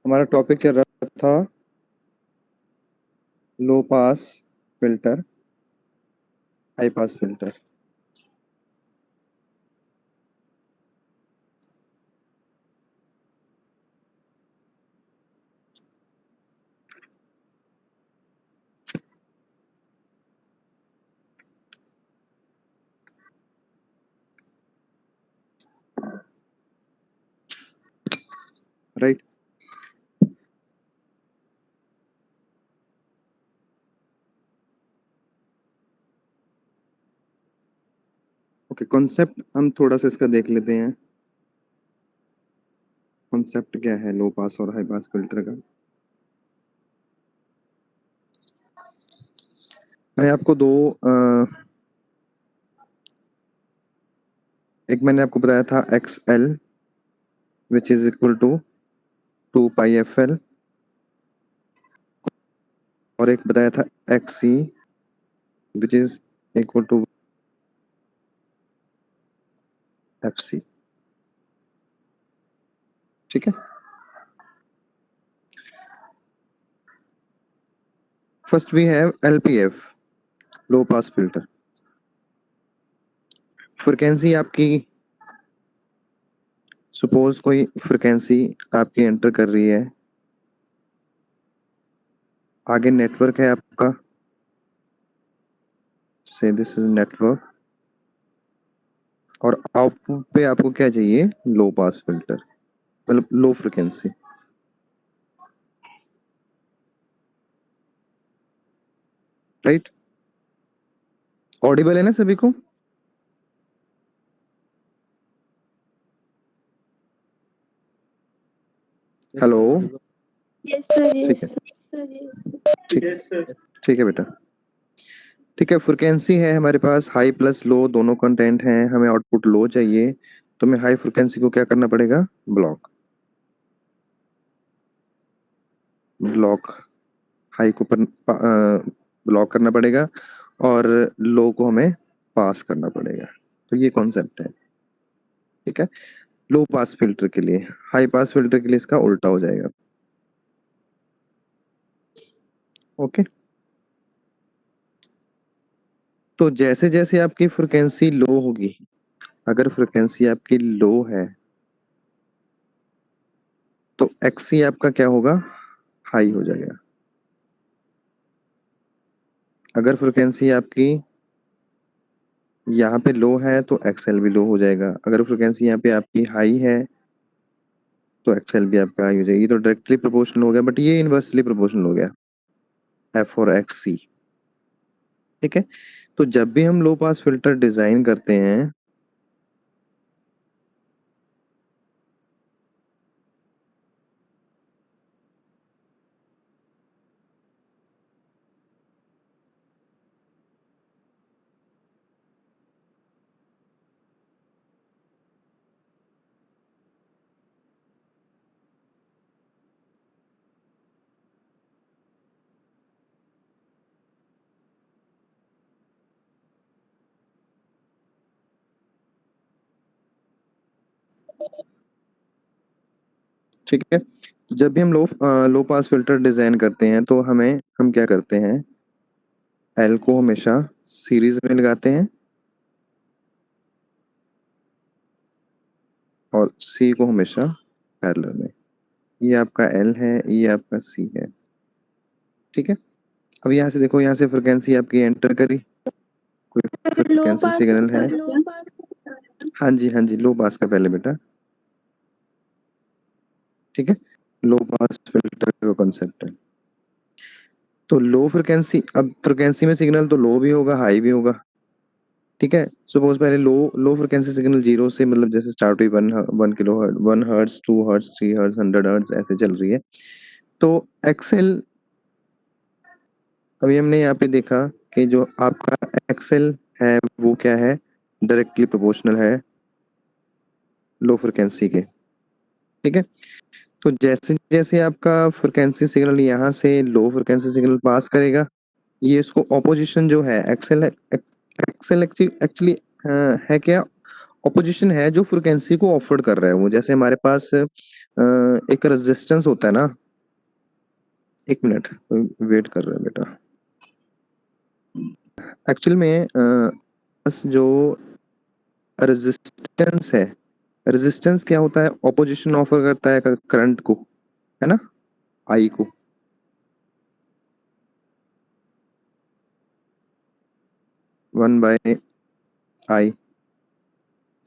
हमारा टॉपिक चल रहा था low pass filter, high pass filter. Right. Okay, concept हम थोड़ा सा इसका देख लेते हैं। कॉन्सेप्ट क्या है लो पास और हाई पास फिल्टर का। मैंने आपको एक मैंने आपको बताया था X L which is equal to 2 pi f L, और एक बताया था X C which is equal to f C. ठीक है। First we have L P F, low pass filter. Frequency आपकी, सपोज कोई फ्रिक्वेंसी आपकी एंटर कर रही है, आगे नेटवर्क है आपका, से दिस इज नेटवर्क, और आउटपुट पे आपको क्या चाहिए, लो पास फिल्टर, मतलब लो फ्रिक्वेंसी। राइट। ऑडिबल है ना सभी को? हेलो। यस सर, ठीक यस है, ठीक है बेटा। ठीक है, फ्रिक्वेंसी है हमारे पास हाई प्लस लो दोनों कंटेंट हैं, हमें आउटपुट लो चाहिए, तो हमें हाई फ्रिक्वेंसी को क्या करना पड़ेगा, ब्लॉक। ब्लॉक हाई को ब्लॉक करना पड़ेगा, और लो को हमें पास करना पड़ेगा। तो ये कॉन्सेप्ट है। ठीक है। लो पास फिल्टर के लिए, हाई पास फिल्टर के लिए इसका उल्टा हो जाएगा। ओके। तो जैसे जैसे आपकी फ्रिक्वेंसी लो होगी, अगर फ्रिक्वेंसी आपकी लो है तो एक्सी आपका क्या होगा, हाई हो जाएगा। अगर फ्रिक्वेंसी आपकी यहाँ पे लो है तो एक्सएल भी लो हो जाएगा। अगर फ्रिक्वेंसी यहाँ पे आपकी हाई है तो एक्सएल भी आपका हाई हो जाएगी। तो डायरेक्टली प्रोपोर्शनल हो गया, बट ये इनवर्सली प्रोपोर्शनल हो गया, एफ और एक्स सी। ठीक है। तो जब भी हम लो पास फिल्टर डिजाइन करते हैं, ठीक है, तो जब भी हम लो पास फिल्टर डिजाइन करते हैं तो हम क्या करते हैं, एल को हमेशा सीरीज में लगाते हैं और सी को हमेशा पैरेलल में। ये आपका एल है, ये आपका सी है। ठीक है। अब यहाँ से देखो, यहाँ से फ्रिक्वेंसी आपकी एंटर करी, कोई लो फ्रिक्वेंसी पास सिग्नल है। हाँ जी, हाँ जी, लो पास का पहले बेटा। ठीक है। लो पास फिल्टर का कॉन्सेप्ट है। तो लो फ्रिक्वेंसी, अब फ्रिक्वेंसी में सिग्नल तो लो भी होगा, हाई भी होगा। ठीक है। सपोज पहले लो लो फ्रिक्वेंसी सिग्नल जीरो से, मतलब जैसे स्टार्ट हुई 1 kilo hertz, 1 hertz, 2 hertz, 3 hertz, 100 hertz, ऐसे चल रही है। तो एक्सेल, अभी हमने यहाँ पे देखा कि जो आपका एक्सेल है वो क्या है, डायरेक्टली प्रोपोर्शनल है लो फ्रिक्वेंसी के। ठीक है। तो जैसे जैसे आपका फ्रिक्वेंसी सिग्नल यहाँ से लो फ्रिक्वेंसी सिग्नल पास करेगा, ये इसको ऑपोजिशन जो है एक्सेल है, एक्सेल एक्चुअली है क्या, ऑपोजिशन है जो फ्रिक्वेंसी को ऑफर कर रहा है वो, जैसे हमारे पास एक रेजिस्टेंस होता है ना, एक मिनट वेट कर रहे हैं बेटा। एक्चुअल में बस जो रेजिस्टेंस है, रेजिस्टेंस क्या होता है, ऑपोजिशन ऑफर करता है करंट को, है ना, आई को। One by I.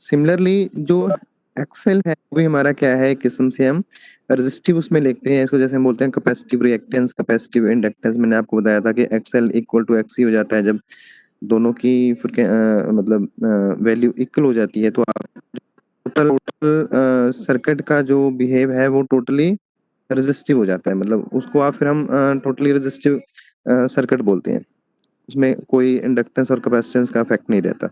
सिमिलरली जो एक्सेल है वो भी हमारा क्या है, एक किस्म से हम रेजिस्टिव उसमें लिखते हैं इसको, जैसे हम बोलते हैं कैपेसिटिव रिएक्टेंस, कैपेसिटिव इंडक्टेंस। मैंने आपको बताया था कि एक्सएल इक्वल टू एक्सी हो जाता है जब दोनों की मतलब वैल्यू इक्वल हो जाती है, तो आप टोटल सर्किट का जो बिहेव है वो टोटली रेजिस्टिव हो जाता है, मतलब उसको आप फिर हम टोटली रेजिस्टिव सर्किट बोलते हैं, उसमें कोई इंडक्टेंस और कैपेसिटेंस का इफेक्ट नहीं रहता।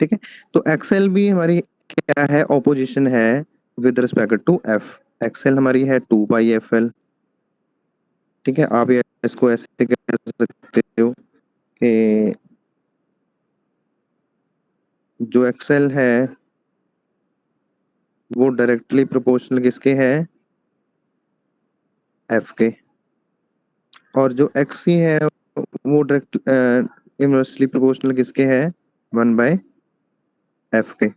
ठीक है, तो एक्सएल भी हमारी क्या है, ऑपोजिशन है with respect to f. XL हमारी है 2 पाई एफ एल। ठीक है, आप इसको ऐसे कह सकते हो कि जो एक्सएल है वो डायरेक्टली प्रोपोर्शनल किसके है, एफ के, और जो एक्सी है वो डायरेक्ट इनवर्सली प्रोपोर्शनल किसके है, 1/एफ के।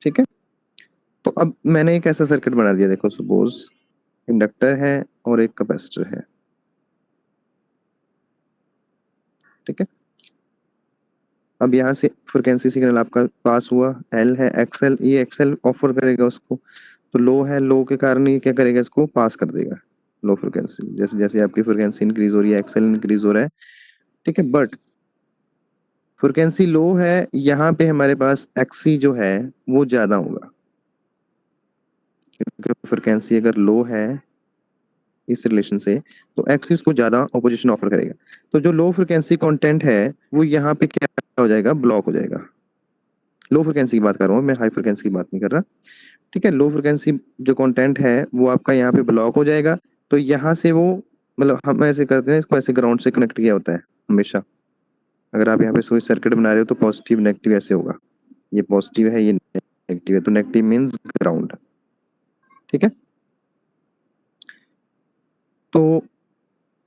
ठीक है, तो अब मैंने एक ऐसा सर्किट बना दिया, देखो सपोज इंडक्टर है और एक कैपेसिटर है। ठीक है, अब यहाँ से फ्रिक्वेंसी सिग्नल आपका पास हुआ, एल है एक्सएल, ये एक्सएल ऑफर करेगा उसको, तो लो है, लो के कारण ये क्या करेगा, इसको पास कर देगा लो फ्रिक्वेंसी। जैसे जैसे आपकी फ्रिक्वेंसी इंक्रीज हो रही है एक्सएल इंक्रीज हो रहा है। ठीक है, बट फ्रिक्वेंसी लो है, यहाँ पे हमारे पास एक्सी जो है वो ज्यादा होगा, क्योंकि फ्रिक्वेंसी अगर लो है इस रिलेशन से, तो एक्सी उसको ज्यादा ऑपोजिशन ऑफर करेगा। तो जो लो फ्रिक्वेंसी कंटेंट है वो यहाँ पे क्या हो जाएगा, ब्लॉक हो जाएगा। लो फ्रिक्वेंसी की बात कर रहा हूँ मैं, हाई फ्रिक्वेंसी की बात नहीं कर रहा। ठीक है, लो फ्रिक्वेंसी जो कंटेंट है वो आपका यहाँ पे ब्लॉक हो जाएगा। तो यहाँ से वो, मतलब हम ऐसे करते हैं इसको, ऐसे ग्राउंड से कनेक्ट किया होता है हमेशा। अगर आप यहाँ पे कोई सर्किट बना रहे हो तो पॉजिटिव नेगेटिव ऐसे होगा, ये पॉजिटिव है ये नेगेटिव है, तो नेगेटिव मीन्स ग्राउंड। ठीक है, तो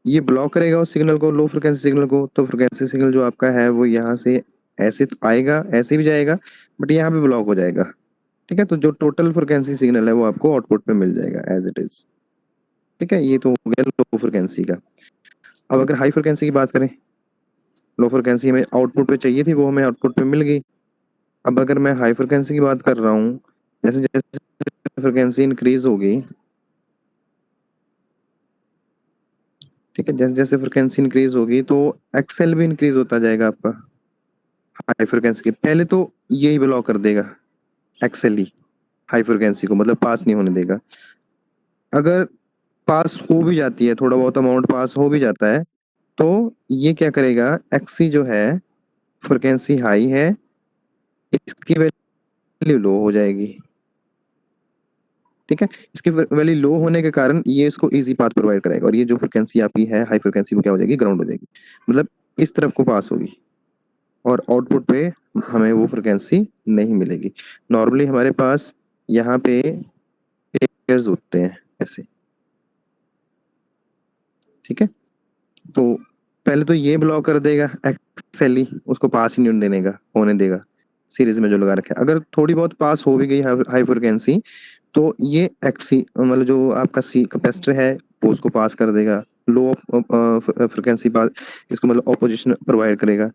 ये ब्लॉक करेगा उस सिग्नल को, लो फ्रिक्वेंसी सिग्नल को। तो फ्रिक्वेंसी सिग्नल जो आपका है वो यहाँ से ऐसे तो आएगा, ऐसे भी जाएगा, बट यहाँ पे ब्लॉक हो जाएगा। ठीक है, तो जो टोटल फ्रिक्वेंसी सिग्नल है वो आपको आउटपुट पे मिल जाएगा एज इट इज। ठीक है, ये तो हो गया लो फ्रिक्वेंसी का। अब अगर हाई फ्रिक्वेंसी की बात करें, लो फ्रिक्वेंसी हमें आउटपुट पे चाहिए थी, वो हमें आउटपुट पे मिल गई। अब अगर मैं हाई फ्रिक्वेंसी की बात कर रहा हूँ, जैसे जैसे फ्रिक्वेंसी इंक्रीज होगी, ठीक है, जैसे जैसे फ्रिक्वेंसी इंक्रीज होगी तो एक्सएल भी इंक्रीज होता जाएगा आपका। हाई फ्रिक्वेंसी के पहले तो यही ब्लॉक कर देगा, एक्सएल ही हाई फ्रिक्वेंसी को, मतलब पास नहीं होने देगा। अगर पास हो भी जाती है, थोड़ा बहुत अमाउंट पास हो भी जाता है, तो ये क्या करेगा, एक्सी जो है फ्रिक्वेंसी हाई है, इसकी वैल्यू लो हो जाएगी। ठीक है, इसकी वैल्यू लो होने के कारण ये इसको इजी पाथ प्रोवाइड करेगा, और ये जो फ्रिक्वेंसी आपकी है हाई फ्रिक्वेंसी वो क्या हो जाएगी, ग्राउंड हो जाएगी, मतलब इस तरफ को पास होगी, और आउटपुट पे हमें वो फ्रिक्वेंसी नहीं मिलेगी। नॉर्मली हमारे पास यहाँ पे पेयर्स होते हैं ऐसे। ठीक है, तो पहले तो ये ब्लॉक कर देगा एक्सएल ही, उसको पास ही नहीं होने देगा सीरीज में जो लगा रखा है। अगर थोड़ी बहुत पास हो भी गई हाई फ्रिक्वेंसी, तो ये एक्सी मतलब जो आपका सी कैपेसिटर है वो उसको पास कर देगा, लो फ्रिक्वेंसी पास, इसको मतलब ऑपोजिशन प्रोवाइड करेगा।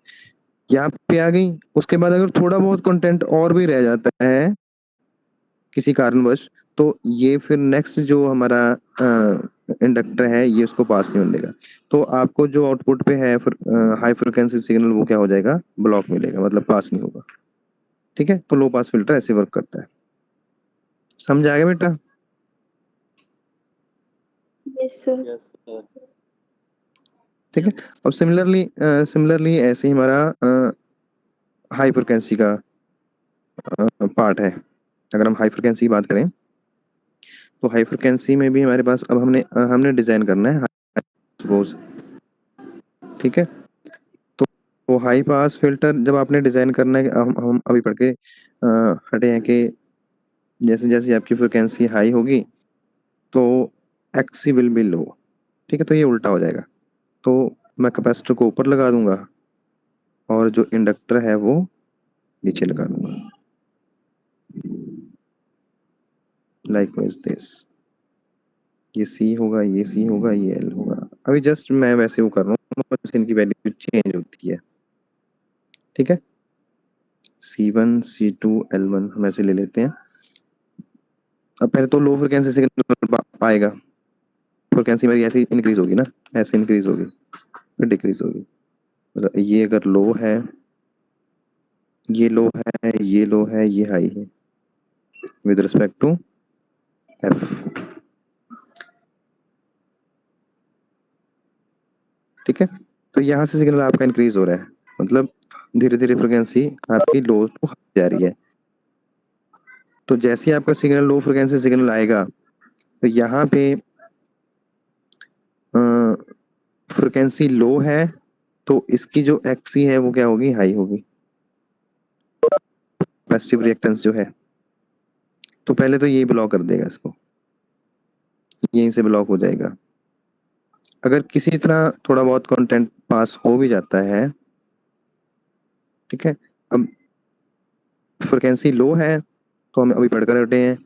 यहाँ पे आ गई, उसके बाद अगर थोड़ा बहुत कंटेंट और भी रह जाता है किसी कारणवश, तो ये फिर नेक्स्ट जो हमारा इंडक्टर है ये उसको पास नहीं होने देगा। तो आपको जो आउटपुट पे है हाई फ्रिक्वेंसी सिग्नल वो क्या हो जाएगा, ब्लॉक मिलेगा, मतलब पास नहीं होगा। ठीक है, तो लो पास फिल्टर ऐसे वर्क करता है। समझ आ गया बेटा? Yes, sir. ठीक है, अब सिमिलरली ऐसे ही हमारा हाई फ्रिक्वेंसी का पार्ट है। अगर हम हाई फ्रिक्वेंसी की बात करें, तो हाई फ्रिक्वेंसी में भी हमारे पास अब हमने डिजाइन करना है सपोज। ठीक है, तो हाई पास फिल्टर जब आपने डिजाइन करना है, हम अभी पढ़ के हटे हैं कि जैसे जैसे आपकी फ्रिक्वेंसी हाई होगी तो एक्सी विल बी लो। ठीक है, तो ये उल्टा हो जाएगा। तो मैं कैपेसिटर को ऊपर लगा दूंगा और जो इंडक्टर है वो नीचे लगा दूंगा, लाइक वाइज दिस। ये सी होगा, ये सी होगा, ये एल होगा। अभी जस्ट मैं वैसे वो कर रहा हूँ, बस इनकी वैल्यू चेंज होती है। ठीक है, C1 C2 L1 हम ऐसे ले लेते हैं। अब पहले तो लो फ्रिक्वेंसी सिग्नल आएगा, फ्रिक्वेंसी मेरी ऐसे इंक्रीज होगी ना, ऐसे इंक्रीज होगी फिर डिक्रीज होगी। मतलब ये अगर लो है, ये लो है, ये लो है, ये हाई है विद रिस्पेक्ट टू एफ। ठीक है, तो यहाँ से सिग्नल आपका इंक्रीज हो रहा है, मतलब धीरे धीरे फ्रिक्वेंसी आपकी लो टू हाई जा रही है। तो जैसे ही आपका सिग्नल लो फ्रिक्वेंसी सिग्नल आएगा तो यहाँ पे फ्रिक्वेंसी लो है, तो इसकी जो एक्सी है वो क्या होगी, हाई होगी, पैसिव रिएक्टेंस जो है। तो पहले तो ये ब्लॉक कर देगा इसको, यहीं से ब्लॉक हो जाएगा। अगर किसी तरह थोड़ा बहुत कंटेंट पास हो भी जाता है, ठीक है, अब फ्रिक्वेंसी लो है तो हम अभी पढ़कर हटे हैं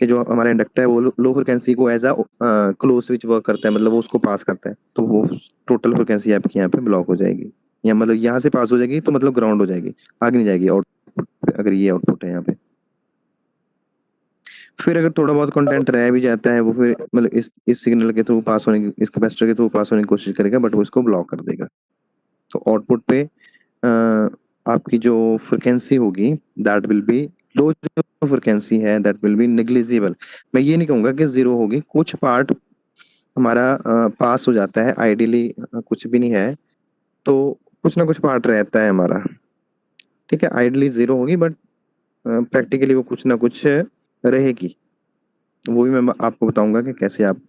कि जो हमारा इंडक्टर है वो लो फ्रिक्वेंसी को as a close switch work करता है, मतलब वो उसको पास करता है, तो वो टोटल फ्रिक्वेंसी आपकी यहाँ पे ब्लॉक हो जाएगी, या मतलब यहाँ से पास हो जाएगी तो मतलब ग्राउंड हो जाएगी, आगे नहीं जाएगी आउटपुट, अगर ये आउटपुट है यहाँ पे। फिर अगर थोड़ा बहुत कंटेंट रह भी जाता है वो फिर मतलब इस सिग्नल के थ्रू पास होने की, इस कैपेसिटर के थ्रू पास होने की कोशिश करेगा, बट वो इसको ब्लॉक कर देगा। तो आउटपुट पे आपकी जो फ्रिक्वेंसी होगी दैट विल बी लो, जो फ्रिक्वेंसी है दैट विल बी नेग्लिजिबल। मैं ये नहीं कहूंगा कि जीरो होगी, कुछ पार्ट हमारा पास हो जाता है आइडियली, कुछ भी नहीं है तो कुछ ना कुछ पार्ट रहता है हमारा। ठीक है, आइडियली जीरो होगी बट प्रैक्टिकली वो कुछ ना कुछ रहेगी। वो भी मैं आपको बताऊंगा कि कैसे आप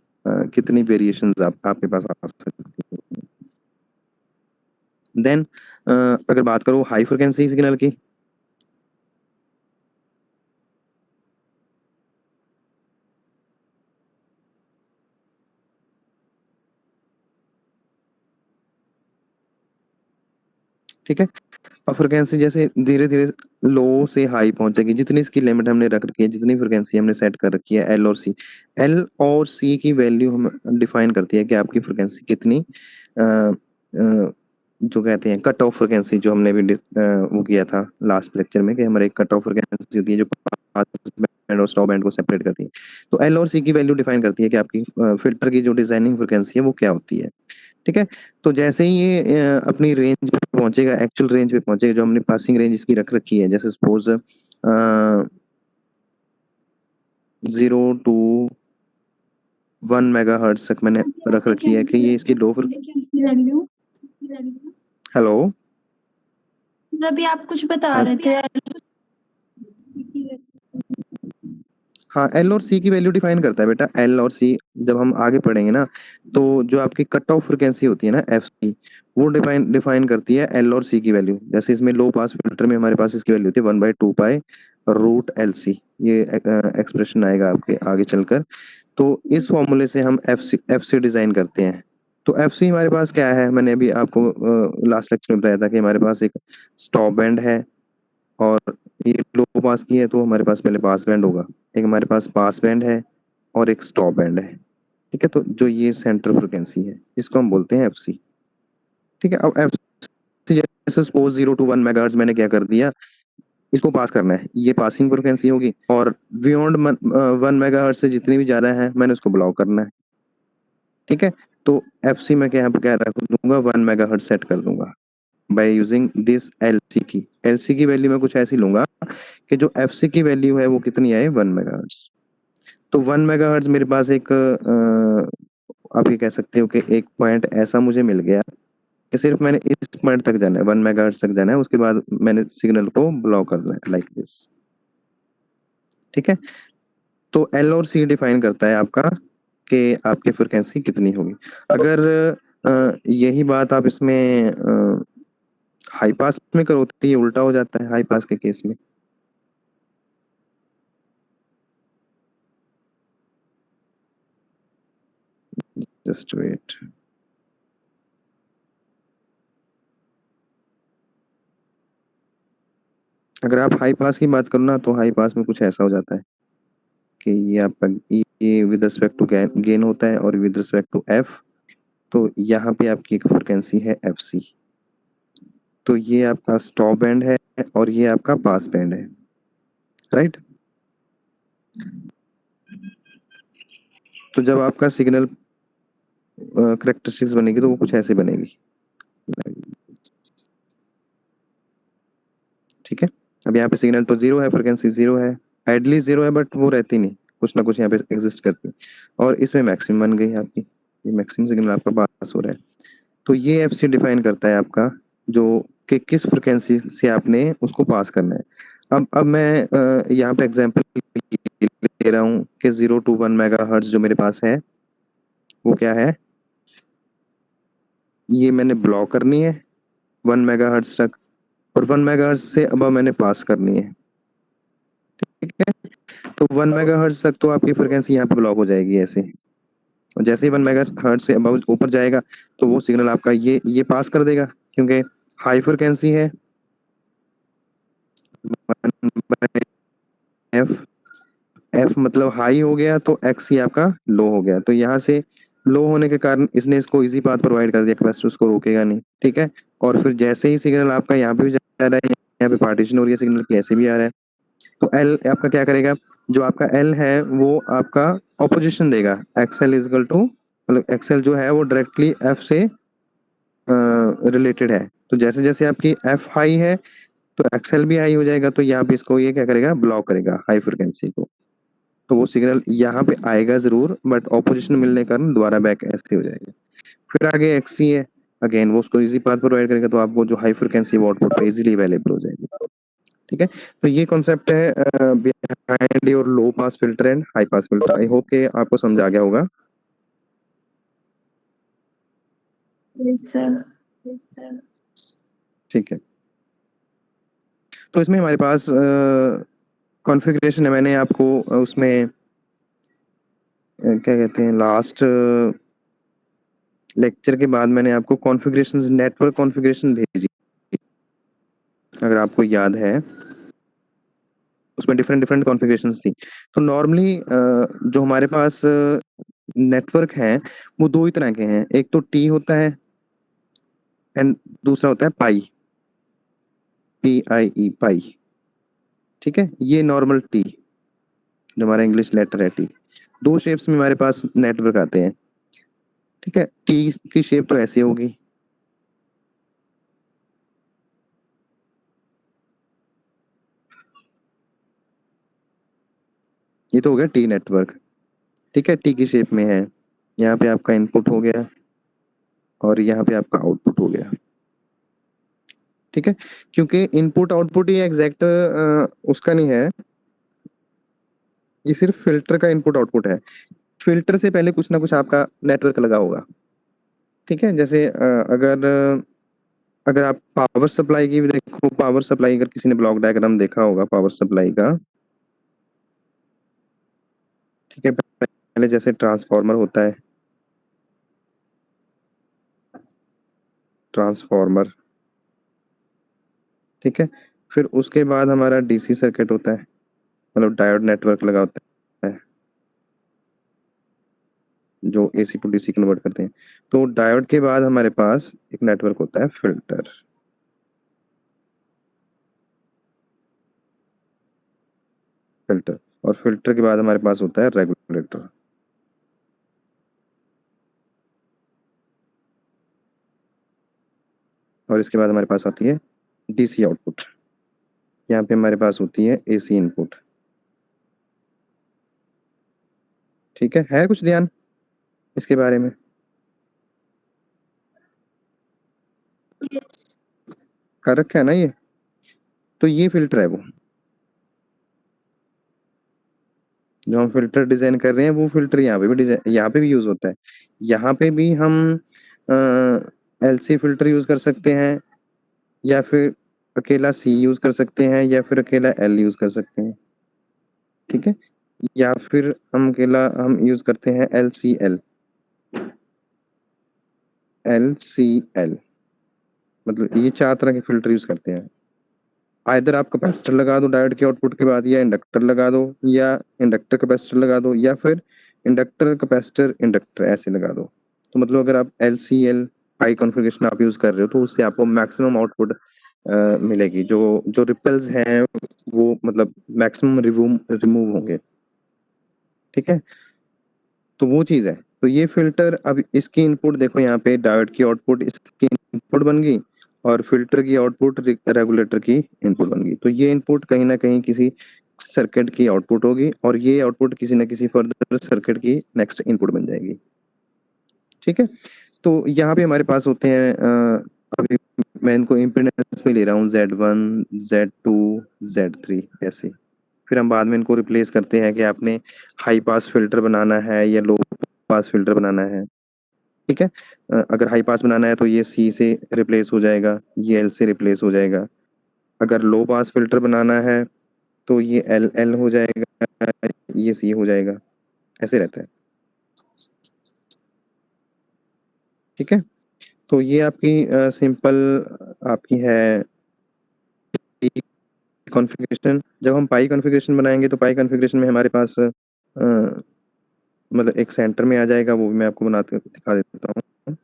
कितनी वेरिएशंस आपके पास आ सकती है। देन अगर बात करो हाई फ्रिक्वेंसी सिग्नल की, ठीक है, और फ्रिक्वेंसी जैसे धीरे धीरे लो से हाई पहुंचेगी, जितनी इसकी लिमिट हमने रख रखी है, जितनी फ्रिक्वेंसी हमने सेट कर रखी है एल और सी। एल और सी की वैल्यू हम डिफाइन करती है कि आपकी फ्रिक्वेंसी कितनी जो कहते हैं कट ऑफ फ्रिक्वेंसी, जो हमने भी वो किया था लास्ट लेक्चर में कि हमारे एक कट ऑफ फ्रिक्वेंसी होती है जो पास बैंड और स्टॉप बैंड को सेपरेट करती है। तो एल और सी की वैल्यू डिफाइन करती है कि आपकी फिल्टर की जो डिजाइनिंग फ्रिक्वेंसी है वो क्या होती है। ठीक है, तो जैसे ही ये अपनी रेंज पे पहुंचेगा, एक्चुअल रेंज पे पहुंचेगा, जो हमने पासिंग रेंज इसकी रख रखी है, जैसे सपोज 0 to 1 मेगाहर्ट्ज तक मैंने रख रखी है कि ये इसकी लो वैल्यू हेलो, अभी आप कुछ बता हाँ रहे थे। हाँ, एल और सी की वैल्यू डिफाइन करता है बेटा। एल और सी जब हम आगे पढ़ेंगे ना, तो जो आपकी कट ऑफ फ्रिक्वेंसी होती है ना एफ सी, वो डिफाइन डिफाइन करती है एल और सी की वैल्यू। जैसे इसमें लो पास फिल्टर में हमारे पास इसकी वैल्यू होती है 1/2 पाई रूट LC। ये एक्सप्रेशन आएगा आपके आगे चलकर। तो इस फॉर्मूले से हम एफ सी डिजाइन करते हैं। तो एफ सी हमारे पास क्या है, मैंने अभी आपको लास्ट लेक्चर में बताया था कि हमारे पास एक स्टॉप बैंड है, और ये लो पास की है तो हमारे पास पहले पास बैंड होगा, एक हमारे पास पास बैंड है और एक स्टॉप बैंड है। ठीक है, तो जो ये सेंटर फ्रिक्वेंसी है इसको हम बोलते हैं एफसी। ठीक है, अब एफसी जैसे सपोज 0 to 1 मेगाहर्ट्ज मैंने क्या कर दिया, इसको पास करना है, ये पासिंग फ्रिक्वेंसी होगी, और बियॉन्ड 1 मेगाहर्ट्ज से जितनी भी ज्यादा है मैंने उसको ब्लॉक करना है। ठीक है, तो एफसी में क्या क्या रख दूंगा, 1 मेगाहर्ट्ज सेट कर दूंगा बाय यूजिंग दिस एलसी की। एलसी की वैल्यू मैं कुछ ऐसी लूंगा कि जो एफसी की वैल्यू है वो कितनी आए, 1 मेगाहर्ट्ज। तो 1 मेगाहर्ट्ज मेरे पास एक आप ये कह सकते हो कि एक पॉइंट ऐसा मुझे मिल गया कि सिर्फ मैंने इस पॉइंट तक जाना है, 1 मेगाहर्ट्ज तक जाना है, उसके बाद मैंने सिग्नल को ब्लॉक करना है लाइक दिस। ठीक है, तो एल और सी डिफाइन करता है आपका कि आपकी फ्रिक्वेंसी कितनी होगी। अगर यही बात आप इसमें हाई पास में करो तो ये उल्टा हो जाता है हाई पास के केस में। Just wait. अगर आप हाई पास की बात करो ना तो हाई पास में कुछ ऐसा हो जाता है कि ये आपका ये विद रिस्पेक्ट टू गेन होता है और विद रिस्पेक्ट टू एफ। तो यहाँ पे आपकी एक फ्रिक्वेंसी है एफ सी। तो ये आपका स्टॉप बैंड है और ये आपका पास बैंड है, राइट। तो जब आपका सिग्नल करेक्टरिस्टिक्स बनेगी तो वो कुछ ऐसे बनेगी। ठीक है। अब यहाँ पे सिग्नल तो जीरो है, फ्रिक्वेंसी जीरो है, आइडली जीरो है, बट वो रहती नहीं, कुछ ना कुछ यहाँ पे एग्जिस्ट करती है। और इसमें मैक्सिमम बन गई आपकी, ये मैक्सिमम सिग्नल आपका पास हो रहा है। तो ये एफ सी डिफाइन करता है आपका जो कि किस फ्रिक्वेंसी से आपने उसको पास करना है। अब मैं यहाँ पे एग्जांपल ले रहा हूँ कि 0 to 1 मेगाहर्ट्ज जो मेरे पास है वो क्या है, ये मैंने ब्लॉक करनी है 1 मेगाहर्ट्ज तक, और 1 मेगाहर्ट्ज से अब मैंने पास करनी है। ठीक है। तो 1 मेगाहर्ट्ज तक तो आपकी फ्रिक्वेंसी यहाँ पे ब्लॉक हो जाएगी ऐसे, और जैसे ही 1 मेगाहर्ट्ज से अब ऊपर जाएगा तो वो सिग्नल आपका ये पास कर देगा, क्योंकि हाई फ्रिक्वेंसी है 1/f। एफ मतलब हाई हो गया तो एक्स ही आपका लो हो गया, तो यहाँ से लो होने के कारण इसने इसको इजी पाथ प्रोवाइड कर दिया, कैपेसिटर उसको रोकेगा नहीं। ठीक है। और फिर जैसे ही सिग्नल आपका यहाँ पे भी जा रहा है, यहाँ पे पार्टीशन हो रही है सिग्नल की, ऐसे भी आ रहा है, तो एल आपका क्या करेगा, जो आपका एल है वो आपका ऑपोजिशन देगा। एक्सएल इजकल टू, मतलब एक्सएल जो है वो डायरेक्टली एफ से रिलेटेड है। तो जैसे जैसे आपकी एफ हाई है तो एक्सएल भी हाई हो जाएगा, तो यहाँ पे इसको ये क्या करेगा, ब्लॉक करेगा हाई फ्रिक्वेंसी को। तो वो सिग्नल यहाँ पे आएगा जरूर, बट ऑपोजिशन मिलने के कारण दोबारा बैक ऐसे हो जाएगा। फिर आगे एक्सी है, अगेन वो उसको इजी पाथ प्रोवाइड करेगा, तो आपको जो हाई फ्रिक्वेंसी वो आउटपुट पे इजीली अवेलेबल हो जाएगी। ठीक है। तो ये कॉन्सेप्ट है behind your low pass filter and high pass filter. I hope के आपको समझ आ गया होगा। Yes sir. ठीक है। तो इसमें हमारे पास कॉन्फ़िगरेशन है, मैंने आपको उसमें क्या कहते हैं, लास्ट लेक्चर के बाद मैंने आपको कॉन्फ़िगरेशंस, नेटवर्क कॉन्फ़िगरेशन भेजी, अगर आपको याद है। उसमें डिफरेंट डिफरेंट कॉन्फ़िगरेशंस थी। तो नॉर्मली जो हमारे पास नेटवर्क हैं वो दो ही तरह के हैं, एक तो टी होता है एंड दूसरा होता है पाई, PIE पाई। ठीक है। ये नॉर्मल टी जो हमारा इंग्लिश लेटर है टी, दो शेप्स में हमारे पास नेटवर्क आते हैं। ठीक है। टी की शेप तो ऐसी होगी, ये तो हो गया टी नेटवर्क। ठीक है। टी की शेप में है, यहाँ पे आपका इनपुट हो गया और यहाँ पे आपका आउटपुट हो गया। ठीक है। क्योंकि इनपुट आउटपुट ये एग्जैक्ट उसका नहीं है, ये सिर्फ फिल्टर का इनपुट आउटपुट है। फिल्टर से पहले कुछ ना कुछ आपका नेटवर्क लगा होगा। ठीक है। जैसे अगर आप पावर सप्लाई की भी देखो, पावर सप्लाई अगर किसी ने ब्लॉक डायग्राम देखा होगा पावर सप्लाई का, ठीक है, पहले जैसे ट्रांसफार्मर होता है, ट्रांसफार्मर। ठीक है। फिर उसके बाद हमारा डीसी सर्किट होता है, मतलब डायोड नेटवर्क लगा होता है जो एसी टू डीसी कन्वर्ट करते हैं। तो डायोड के बाद हमारे पास एक नेटवर्क होता है फिल्टर। फिल्टर, और फिल्टर के बाद हमारे पास होता है रेगुलेटर। और इसके बाद हमारे पास आती है डीसी आउटपुट। यहाँ पे हमारे पास होती है एसी इनपुट। ठीक है कुछ ध्यान इसके बारे में कर रखा है ना ये। तो ये फिल्टर है वो, जो हम फिल्टर डिजाइन कर रहे हैं वो फिल्टर यहाँ पे भी डिजाइन, यहाँ पे भी यूज होता है। यहाँ पे भी हम एलसी फिल्टर यूज कर सकते हैं, या फिर अकेला सी यूज कर सकते हैं, या फिर अकेला एल यूज कर सकते हैं। ठीक है, या फिर हम यूज करते हैं L C L. L C L मतलब ये चार तरह के फिल्टर यूज करते हैं। आइदर आप कैपेसिटर लगा दो डायोड के आउटपुट के बाद, या इंडक्टर लगा दो, या इंडक्टर कैपेसिटर लगा दो, या फिर इंडक्टर कैपेसिटर इंडक्टर ऐसे लगा दो। तो मतलब अगर आप L C L high configuration आप यूज कर रहे हो तो उससे आपको मैक्सिमम आउटपुट मिलेगी। जो जो रिपल्स हैं वो मतलब मैक्सिमम रिमूव रिमूव होंगे। ठीक है, तो वो चीज़ है। तो ये फिल्टर, अब इसकी इनपुट देखो, यहाँ पे डायोड की आउटपुट इसकी इनपुट बन गई, और फिल्टर की आउटपुट रेगुलेटर की इनपुट बन गई। तो ये इनपुट कहीं ना कहीं किसी सर्किट की आउटपुट होगी, और ये आउटपुट किसी ना किसी फर्दर सर्किट की नेक्स्ट इनपुट बन जाएगी। ठीक है, तो यहाँ पे हमारे पास होते हैं अभी मैं इनको इम्पीडेंस पे ले रहा हूँ, Z1 Z2 Z3 ऐसे। फिर हम बाद में इनको रिप्लेस करते हैं कि आपने हाई पास फिल्टर बनाना है या लो पास फिल्टर बनाना है। ठीक है, अगर हाई पास बनाना है तो ये सी से रिप्लेस हो जाएगा, ये एल से रिप्लेस हो जाएगा। अगर लो पास फिल्टर बनाना है तो ये एल एल हो जाएगा, ये सी हो जाएगा, ऐसे रहता है। ठीक है, तो ये आपकी सिंपल आपकी है कॉन्फ़िगरेशन। जब हम पाई कॉन्फ़िगरेशन बनाएंगे तो पाई कॉन्फ़िगरेशन में हमारे पास मतलब एक सेंटर में आ जाएगा, वो भी मैं आपको बना के दिखा देता हूँ।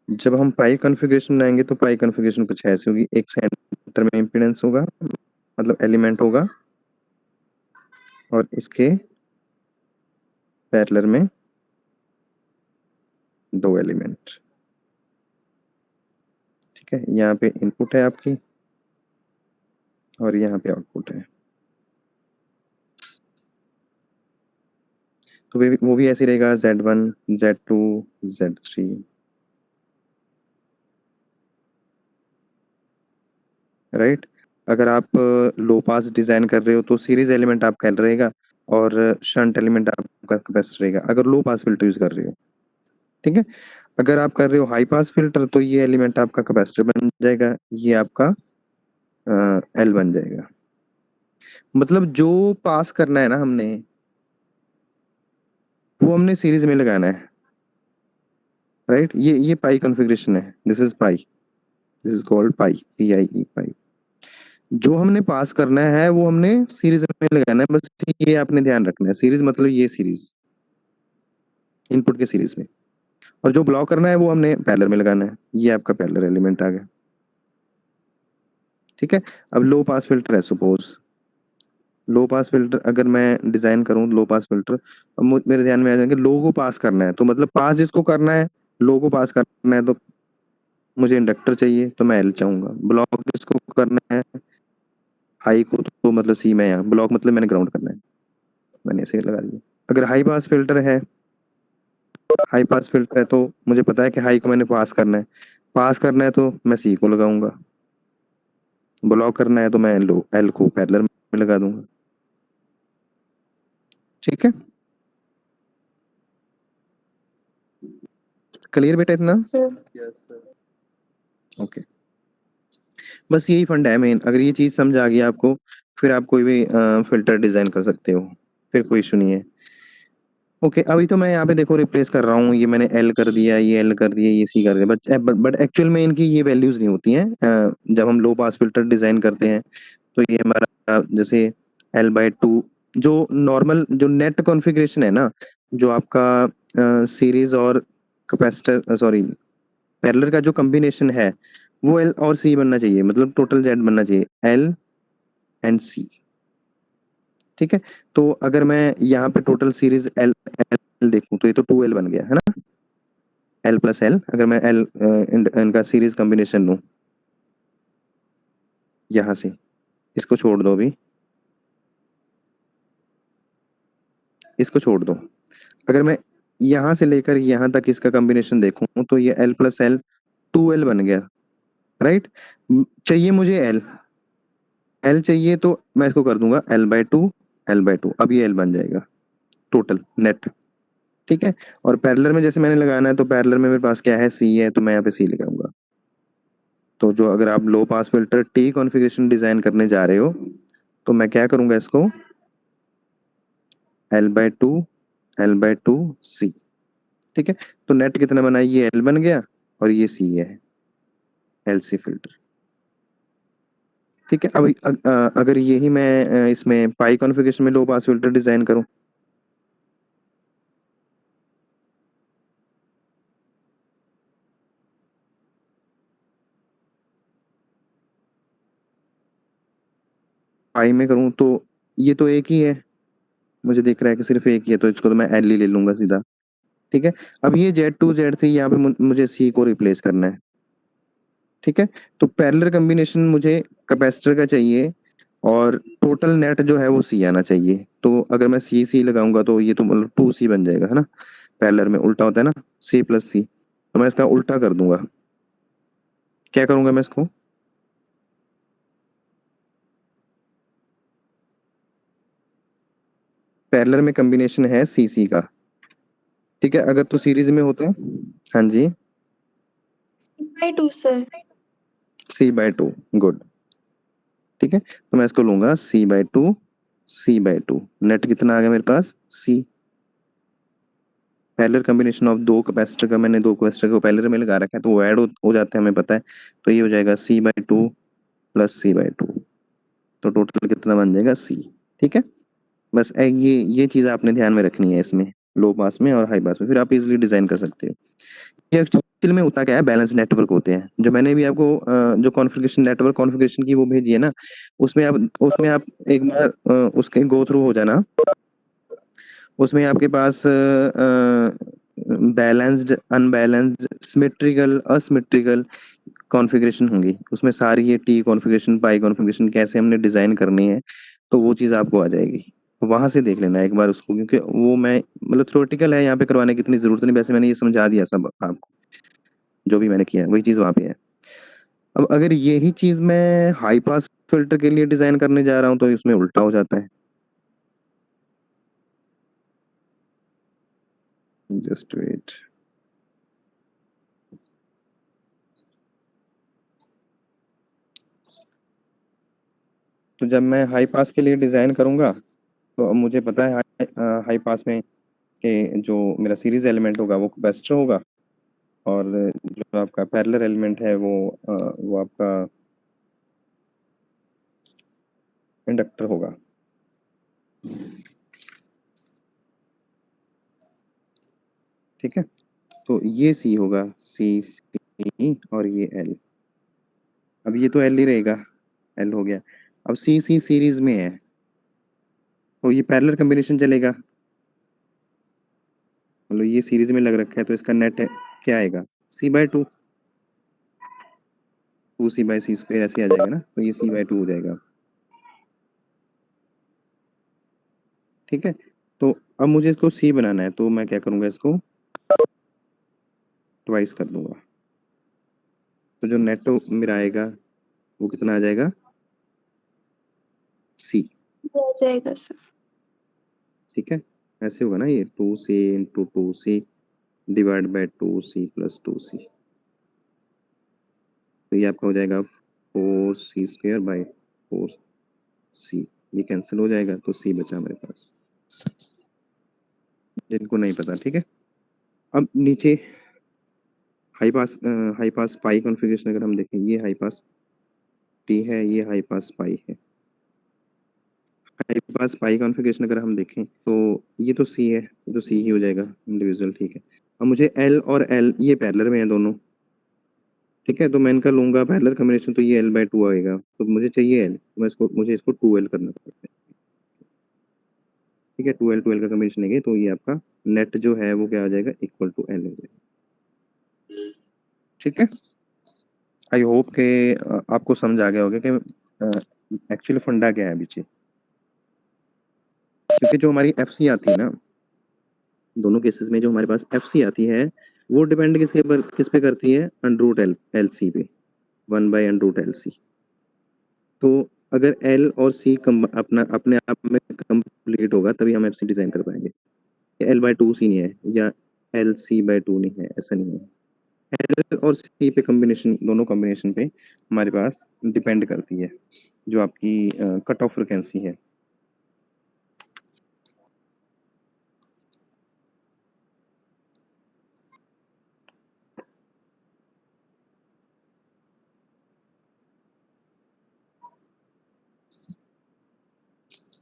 जब हम पाई कॉन्फ़िगरेशन बनाएंगे तो पाई कॉन्फ़िगरेशन कुछ ऐसी होगी, एक सेंटर में इम्पीडेंस होगा, मतलब एलिमेंट होगा, और इसके पैरेलल में दो एलिमेंट। ठीक है, यहाँ पे इनपुट है आपकी, और यहाँ पे आउटपुट है। तो वो भी ऐसे रहेगा, Z1 Z2 Z3। राइट, अगर आप लो पास डिजाइन कर रहे हो तो सीरीज एलिमेंट आपका रहेगा, और शंट एलिमेंट आपका कैपेसिटर रहेगा, अगर लो पास फिल्टर यूज कर रहे हो। ठीक है, अगर आप कर रहे हो हाई पास फिल्टर तो ये एलिमेंट आपका कैपेसिटर बन जाएगा, ये आपका एल बन जाएगा। मतलब जो पास करना है ना हमने, वो हमने सीरीज में लगाना है। राइट, ये पाई कॉन्फ़िगरेशन है, this is pi, this is called pi, PIE पाई। जो हमने पास करना है वो हमने सीरीज में लगाना है, बस ये आपने ध्यान रखना है। सीरीज मतलब ये सीरीज, इनपुट के सीरीज में। और जो ब्लॉक करना है वो हमने पैरेलल में लगाना है, ये आपका पैरेलल एलिमेंट आ गया। ठीक है, अब लो पास फिल्टर है, सपोज लो पास फिल्टर अगर मैं डिजाइन करूं लो पास फिल्टर, अब मेरे ध्यान में आ जाएंगे लो को पास करना है, तो मतलब पास जिसको करना है, लो को पास करना है, तो मुझे इंडक्टर चाहिए तो मैं एल चाहूंगा। ब्लॉक जिसको करना है हाई को, तो मतलब सी में, यहाँ ब्लॉक मतलब मैंने ग्राउंड करना है, मैंने ऐसे लगा दिया। अगर हाई पास फिल्टर है, हाई पास फिल्टर है तो मुझे पता है कि हाई को मैंने पास करना है तो मैं सी को लगाऊंगा। ब्लॉक करना है तो मैं लो एल को पैरेलल में लगा दूंगा। ठीक है, क्लियर बेटा इतना? Yes, sir. ओके, बस यही फंडा है मेन। अगर ये चीज समझ आ गई आपको, फिर आप कोई भी फिल्टर डिजाइन कर सकते हो, फिर कोई इशू नहीं है। ओके, अभी तो मैं यहाँ पे देखो रिप्लेस कर रहा हूँ, ये मैंने एल कर दिया, ये एल कर दिया, ये सी कर दिया, बट एक्चुअल में इनकी ये वैल्यूज नहीं होती हैं। जब हम लो पास फिल्टर डिजाइन करते हैं तो ये हमारा जैसे L/2, जो नॉर्मल जो नेट कॉन्फ़िगरेशन है ना, जो आपका सीरीज और कैपेसिटर सॉरी पैरेलल का जो कॉम्बिनेशन है, वो एल और सी बनना चाहिए, मतलब टोटल जेड बनना चाहिए, एल एंड सी। ठीक है, तो अगर मैं यहाँ पे टोटल सीरीज एल एल देखूं तो ये तो 2L बन गया है ना, L+L। अगर मैं एल इनका सीरीज कॉम्बिनेशन लूं यहाँ से, इसको छोड़ दो अभी, इसको छोड़ दो। अगर मैं यहाँ से लेकर यहाँ तक इसका कॉम्बिनेशन देखूं तो ये L+L 2L बन गया। राइट, चाहिए मुझे एल, एल चाहिए तो मैं इसको कर दूंगा L/2 L/2, अब ये एल बन जाएगा टोटल नेट। ठीक है। और पैरेलल में जैसे मैंने लगाना है तो पैरेलल में मेरे पास क्या है, सी है, तो मैं यहाँ पे सी लगाऊंगा। तो जो अगर आप low pass filter T configuration design करने जा रहे हो तो मैं क्या करूंगा, इसको L/2 L/2 सी। ठीक है। तो नेट कितना बना, ये एल बन गया और ये सी है, एल सी फिल्टर। ठीक है। अब अगर यही मैं इसमें पाई कॉन्फ़िगरेशन में लो पास फिल्टर डिजाइन करूं, पाई में करूं तो ये तो एक ही है, मुझे दिख रहा है कि सिर्फ एक ही है, तो इसको तो मैं एल ही ले लूंगा सीधा। ठीक है। अब ये Z2 Z3 यहाँ पे मुझे सी को रिप्लेस करना है। ठीक है। तो पैरेलल कॉम्बिनेशन मुझे कैपेसिटर का चाहिए और टोटल नेट जो है वो सी आना चाहिए। तो अगर मैं सी सी लगाऊंगा तो ये तो मतलब 2C बन जाएगा, है ना। पैरेलल में उल्टा होता है ना, C+C। तो मैं इसका उल्टा कर दूंगा। क्या करूंगा मैं इसको, पैरेलल में कॉम्बिनेशन है C का। ठीक है। अगर तो सीरीज में होता है, हाँ जी, C/2 सर। C/2, good. ठीक है। तो मैं इसको लूंगा C/2, C/2। नेट कितना आ गया मेरे पास, C। पैरेलल कॉम्बिनेशन ऑफ दो कैपेसिटर का, मैंने दो कैपेसिटर को पैरेलल में लगा रखा है तो वो ऐड हो जाते हैं, हमें पता है। तो ये हो जाएगा C/2 प्लस C/2। तो टोटल कितना बन जाएगा, C। ठीक है। बस ये चीज़ आपने ध्यान में रखनी है इसमें, लो पास में और हाई पास में, फिर आप इजीली डिजाइन कर सकते हो। ये एक्चुअली में होता क्या है, बैलेंस नेटवर्क होते हैं। जो मैंने भी आपको जो कॉन्फ़िगरेशन नेटवर्क कॉन्फ़िगरेशन की वो भेजी है ना, उसमें आप एक बार उसके गो थ्रू हो जाना। उसमें आपके पास balanced, unbalanced, symmetrical, asymmetrical configuration होंगी। उसमें सारी ये टी कॉन्फ़िगरेशन, पाई कॉन्फ़िगरेशन कैसे हमने डिज़ाइन करनी है, तो वो चीज़ आपको आ जाएगी। वहां से देख लेना एक बार उसको, क्योंकि वो मैं मतलब थ्योरेटिकल है, यहाँ पे करवाने की इतनी जरूरत नहीं। वैसे मैंने ये समझा दिया सब आपको, जो भी मैंने किया है वही चीज़ वहाँ पे है। अब अगर यही चीज़ मैं हाई पास फिल्टर के लिए डिज़ाइन करने जा रहा हूँ तो इसमें उल्टा हो जाता है। Just wait. तो जब मैं हाई पास के लिए डिज़ाइन करूंगा तो अब मुझे पता है हाई पास में कि जो मेरा सीरीज एलिमेंट होगा वो कैपेसिटर होगा, और जो आपका पैरेलल एलिमेंट है वो आपका इंडक्टर होगा। ठीक है। तो ये सी होगा, सी और ये एल। अब ये तो एल ही रहेगा, एल हो गया। अब सी सीरीज में है तो ये पैरेलल कॉम्बिनेशन चलेगा। मतलब ये सीरीज में लग रखा है तो इसका नेट क्या आएगा, C/2। 2C/C² ऐसे आ जाएगा ना, तो ये C/2 हो जाएगा। ठीक है। तो अब मुझे इसको सी बनाना है तो मैं क्या करूंगा, इसको ट्वाइस कर दूंगा। तो जो नेट मेरा आएगा वो कितना आ जाएगा, C। आ जाएगा सर। ठीक है। ऐसे होगा ना, ये 2C × 2C divide by 2C + 2C। तो ये आपका हो जाएगा 4C² / 4C। ये कैंसिल हो जाएगा तो C बचा मेरे पास, जिनको नहीं पता। ठीक है। अब नीचे हाई पास पाई कॉन्फ़िगरेशन अगर हम देखें, ये हाई पास टी है, ये हाई पास पाई है। हाई पास पाई कॉन्फ़िगरेशन अगर हम देखें तो ये तो सी है, ये तो सी ही हो जाएगा इंडिविजुअल। ठीक है। अब मुझे एल और एल ये पैरेलल में है दोनों। ठीक है। तो मैं इनका लूंगा पैरेलल कॉम्बिनेशन, तो ये L/2 आएगा। तो मुझे चाहिए एल, तो मुझे इसको 2L करना पड़ता है। ठीक है। 2L का कॉम्बिनेशन है, तो ये आपका नेट जो है वो क्या आ जाएगा, =L हो जाएगा। ठीक है। आई होप के आपको समझ आ गया होगा कि एक्चुअली फंडा क्या है पीछे। क्योंकि जो हमारी एफ सी आती है ना, दोनों केसेस में जो हमारे पास एफ सी आती है वो डिपेंड किस पे करती है, √L C पे, 1/√LC। तो अगर एल और सी अपना अपने आप में कंप्लीट होगा तभी हम एफ सी डिजाइन कर पाएंगे। L/2C नहीं है या LC/2 नहीं है, ऐसा नहीं है। L और C पे कॉम्बिनेशन, दोनों कॉम्बिनेशन पे हमारे पास डिपेंड करती है जो आपकी कट ऑफ फ्रिक्वेंसी है।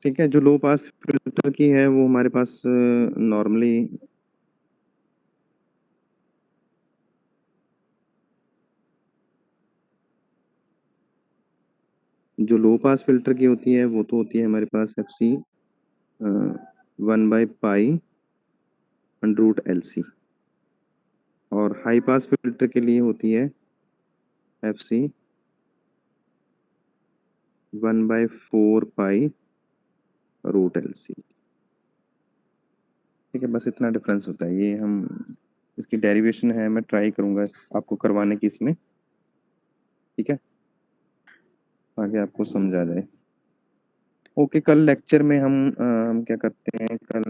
ठीक है, जो लो पास फिल्टर की है वो हमारे पास नॉर्मली जो लो पास फिल्टर की होती है वो तो होती है हमारे पास FC 1/π√LC, और हाई पास फिल्टर के लिए होती है FC 1/4π√LC। ठीक है, बस इतना डिफरेंस होता है। ये हम इसकी डेरिवेशन है, मैं ट्राई करूंगा आपको करवाने की इसमें, ठीक है, आगे आपको समझ आ जाए। ओके, कल लेक्चर में हम क्या करते हैं कल,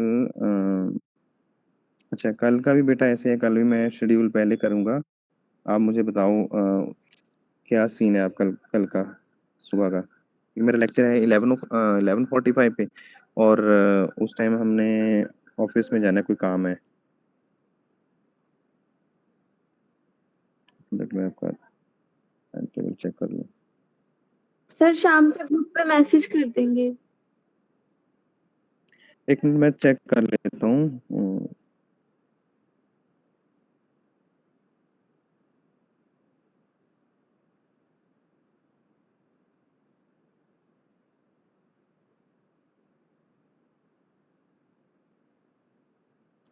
अच्छा कल का भी बेटा ऐसे है, कल भी मैं शेड्यूल पहले करूंगा। आप मुझे बताओ क्या सीन है आप कल कल का सुबह का। मेरा लेक्चर है 11:45 पे, और उस टाइम हमने ऑफिस में जाना है, कोई काम है। मिनट में आपका टाइम टेबल चेक कर लूँ। सर शाम तक ग्रुप पे मैसेज कर देंगे। एक मिनट मैं चेक कर लेता हूँ।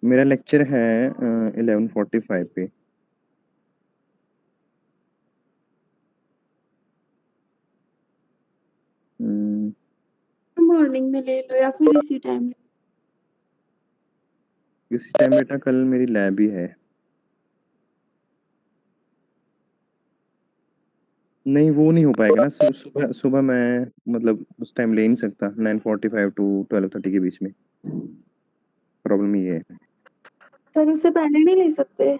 मेरा लेक्चर है 11:45 पे। मॉर्निंग में ले लो या फिर इसी टाइम। इसी टाइम बेटा कल मेरी लैब ही है। नहीं, वो नहीं हो पाएगा ना, सुबह सुबह मैं मतलब उस टाइम ले नहीं सकता, 9:45 टू 12:30 के बीच में। प्रॉब्लम ये है। सर उससे पहले नहीं ले सकते?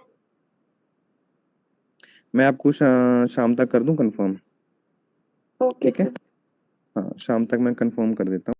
मैं आपको शाम तक कर दूं कंफर्म, ओके ठीक है। सर। हाँ, शाम तक मैं कंफर्म कर देता हूँ।